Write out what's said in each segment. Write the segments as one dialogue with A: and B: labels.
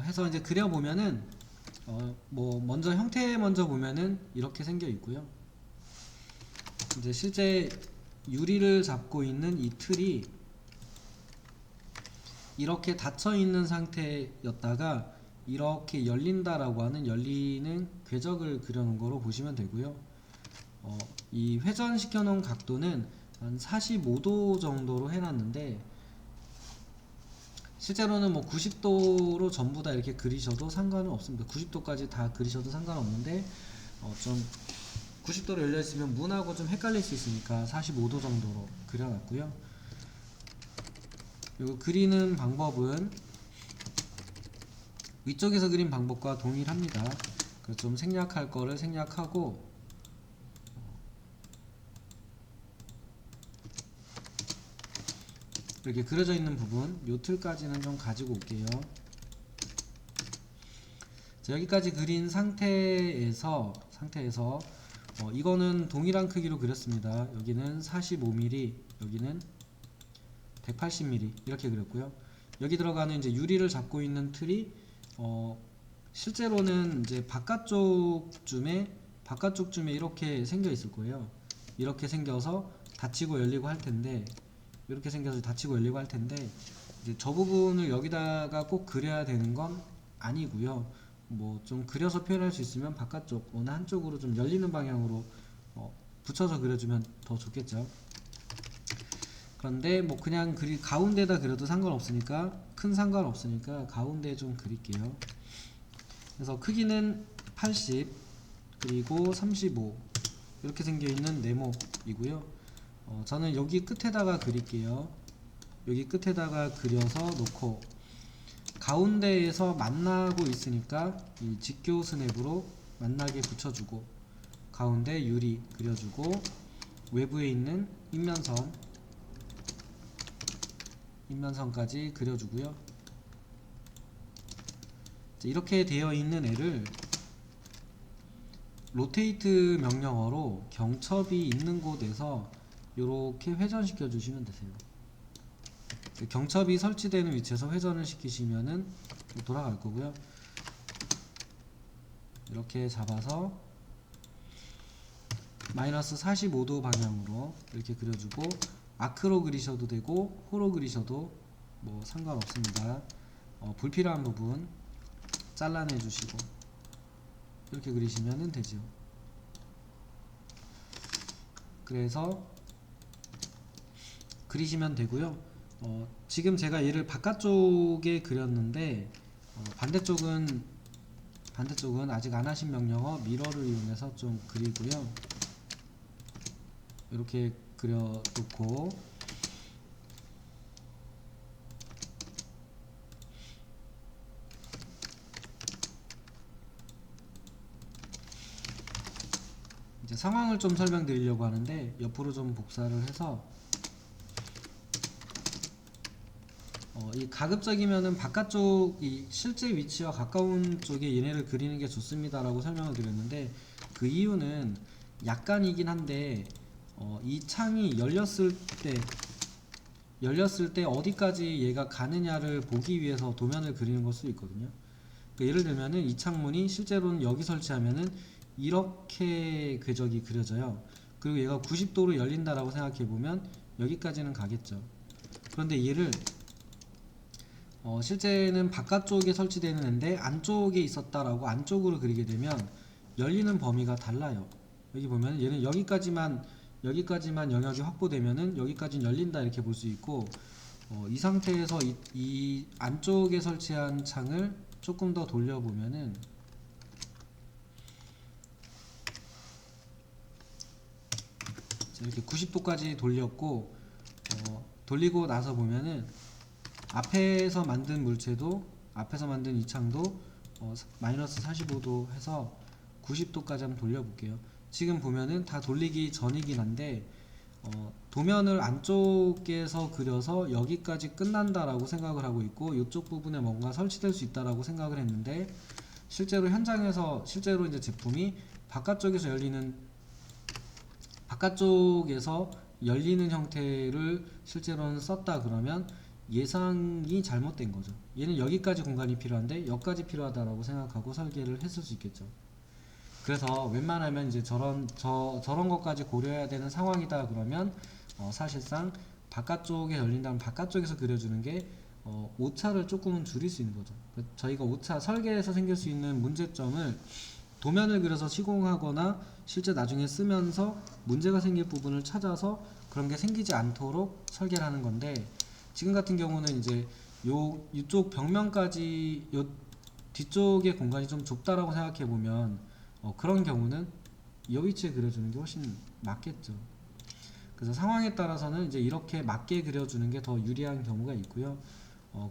A: 해서 이제 그려보면은 뭐 먼저 형태 먼저 보면은 이렇게 생겨 있고요. 이제 실제 유리를 잡고 있는 이 틀이 이렇게 닫혀 있는 상태였다가 이렇게 열린다라고 하는 열리는 궤적을 그려놓은 거로 보시면 되고요. 이 회전시켜 놓은 각도는 한 45도 정도로 해놨는데 실제로는 뭐 90도로 전부 다 이렇게 그리셔도 상관은 없습니다. 90도까지 다 그리셔도 상관없는데 좀 90도로 열려 있으면 문하고 좀 헷갈릴 수 있으니까 45도 정도로 그려놨고요. 그리고 그리는 방법은 위쪽에서 그린 방법과 동일합니다. 좀 생략할 거를 생략하고 이렇게 그려져 있는 부분 요 틀까지는 좀 가지고 올게요. 자, 여기까지 그린 상태에서 이거는 동일한 크기로 그렸습니다. 여기는 45mm, 여기는 180mm 이렇게 그렸고요. 여기 들어가는 이제 유리를 잡고 있는 틀이 실제로는 이제 바깥쪽쯤에 이렇게 생겨 있을 거예요. 이렇게 생겨서 닫히고 열리고 할 텐데, 이렇게 생겨서 닫히고 열리고 할 텐데, 이제 저 부분을 여기다가 꼭 그려야 되는 건 아니고요. 뭐 좀 그려서 표현할 수 있으면 바깥쪽 어느 한쪽으로 좀 열리는 방향으로 붙여서 그려주면 더 좋겠죠. 그런데 뭐 그냥 가운데다 그려도 상관없으니까, 큰 상관없으니까 가운데에 좀 그릴게요. 그래서 크기는 80 그리고 35 이렇게 생겨있는 네모이고요. 저는 여기 끝에다가 그릴게요. 여기 끝에다가 그려서 놓고 가운데에서 만나고 있으니까 이 직교 스냅으로 만나게 붙여주고 가운데 유리 그려주고 외부에 있는 인면선까지 그려주고요. 이렇게 되어 있는 애를 로테이트 명령어로 경첩이 있는 곳에서 이렇게 회전시켜 주시면 되세요. 경첩이 설치되는 위치에서 회전을 시키시면은 돌아갈 거고요. 이렇게 잡아서 마이너스 45도 방향으로 이렇게 그려주고 아크로 그리셔도 되고 호로 그리셔도 뭐 상관없습니다. 불필요한 부분 잘라내 주시고 이렇게 그리시면 되죠. 그래서 그리시면 되고요. 지금 제가 얘를 바깥쪽에 그렸는데 반대쪽은 아직 안 하신 명령어 미러를 이용해서 좀 그리고요. 이렇게 그려놓고 이제 상황을 좀 설명드리려고 하는데 옆으로 좀 복사를 해서 이 가급적이면은 바깥쪽 이 실제 위치와 가까운 쪽에 얘네를 그리는 게 좋습니다 라고 설명을 드렸는데 그 이유는 약간이긴 한데 이 창이 열렸을 때 어디까지 얘가 가느냐를 보기 위해서 도면을 그리는 걸 수도 있거든요. 그러니까 예를 들면은 이 창문이 실제로는 여기 설치하면은 이렇게 궤적이 그려져요. 그리고 얘가 90도로 열린다라고 생각해 보면 여기까지는 가겠죠. 그런데 얘를 실제는 바깥쪽에 설치되는 앤데 안쪽에 있었다라고 안쪽으로 그리게 되면 열리는 범위가 달라요. 여기 보면 얘는 여기까지만 영역이 확보되면은 여기까지는 열린다 이렇게 볼 수 있고 이 상태에서 이 안쪽에 설치한 창을 조금 더 돌려보면은 이렇게 90도까지 돌렸고 돌리고 나서 보면은 앞에서 만든 물체도 앞에서 만든 이 창도 마이너스 45도 해서 90도까지 한번 돌려볼게요. 지금 보면은 다 돌리기 전이긴 한데 도면을 안쪽에서 그려서 여기까지 끝난다라고 생각을 하고 있고 이쪽 부분에 뭔가 설치될 수 있다라고 생각을 했는데 실제로 현장에서 이제 제품이 바깥쪽에서 열리는 형태를 실제로는 썼다 그러면 예상이 잘못된 거죠. 얘는 여기까지 공간이 필요한데 여기까지 필요하다라고 생각하고 설계를 했을 수 있겠죠. 그래서 웬만하면 이제 저런 것까지 고려해야 되는 상황이다 그러면 사실상 바깥쪽에 열린다면 바깥쪽에서 그려주는 게 오차를 조금은 줄일 수 있는 거죠. 저희가 오차 설계에서 생길 수 있는 문제점을 도면을 그려서 시공하거나 실제 나중에 쓰면서 문제가 생길 부분을 찾아서 그런 게 생기지 않도록 설계를 하는 건데, 지금 같은 경우는 이제 이쪽 벽면까지 요 뒤쪽의 공간이 좀 좁다라고 생각해 보면 그런 경우는 이 위치에 그려주는 게 훨씬 맞겠죠. 그래서 상황에 따라서는 이제 이렇게 맞게 그려주는 게 더 유리한 경우가 있고요.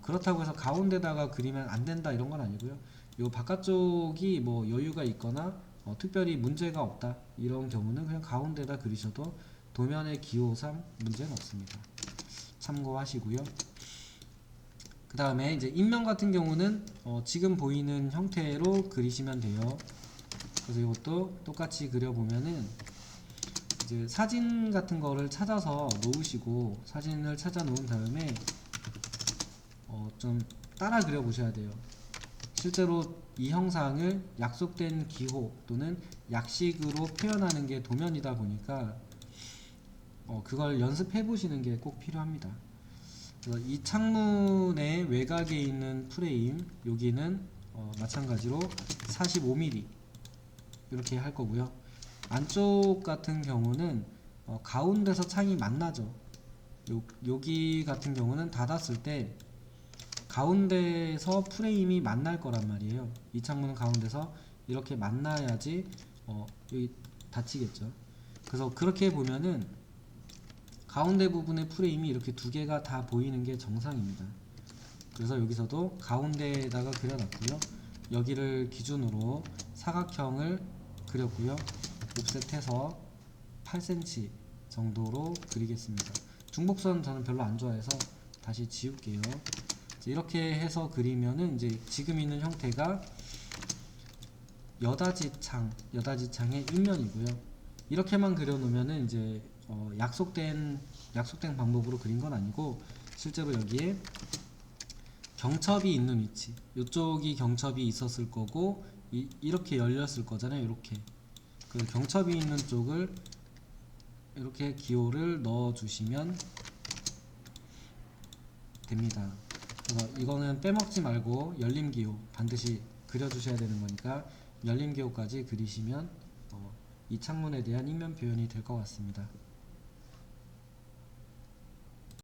A: 그렇다고 해서 가운데다가 그리면 안 된다 이런 건 아니고요. 요 바깥쪽이 뭐 여유가 있거나 특별히 문제가 없다 이런 경우는 그냥 가운데다 그리셔도 도면의 기호상 문제는 없습니다. 참고하시고요. 그 다음에 이제 인면 같은 경우는 지금 보이는 형태로 그리시면 돼요. 그래서 이것도 똑같이 그려보면은 이제 사진 같은 거를 찾아서 놓으시고, 사진을 찾아 놓은 다음에 좀 따라 그려 보셔야 돼요. 실제로 이 형상을 약속된 기호 또는 약식으로 표현하는 게 도면이다 보니까 그걸 연습해 보시는 게 꼭 필요합니다. 그래서 이 창문의 외곽에 있는 프레임, 여기는 마찬가지로 45mm 이렇게 할 거고요. 안쪽 같은 경우는 가운데서 창이 만나죠. 여기 같은 경우는 닫았을 때 가운데서 프레임이 만날 거란 말이에요. 이 창문은 가운데서 이렇게 만나야지 여기 닫히겠죠. 그래서 그렇게 보면은 가운데 부분의 프레임이 이렇게 두 개가 다 보이는 게 정상입니다. 그래서 여기서도 가운데에다가 그려놨고요. 여기를 기준으로 사각형을 그렸고요. 옵셋해서 8cm 정도로 그리겠습니다. 중복선 저는 별로 안 좋아해서 다시 지울게요. 이렇게 해서 그리면은 이제 지금 있는 형태가 여다지창의 인면이고요. 이렇게만 그려놓으면은 이제 약속된 방법으로 그린 건 아니고, 실제로 여기에 경첩이 있는 위치, 이쪽이 경첩이 있었을 거고 이렇게 열렸을 거잖아요. 이렇게 그 경첩이 있는 쪽을 이렇게 기호를 넣어 주시면 됩니다. 그래서 이거는 빼먹지 말고 열림 기호 반드시 그려 주셔야 되는 거니까 열림 기호까지 그리시면 이 창문에 대한 인면 표현이 될 것 같습니다.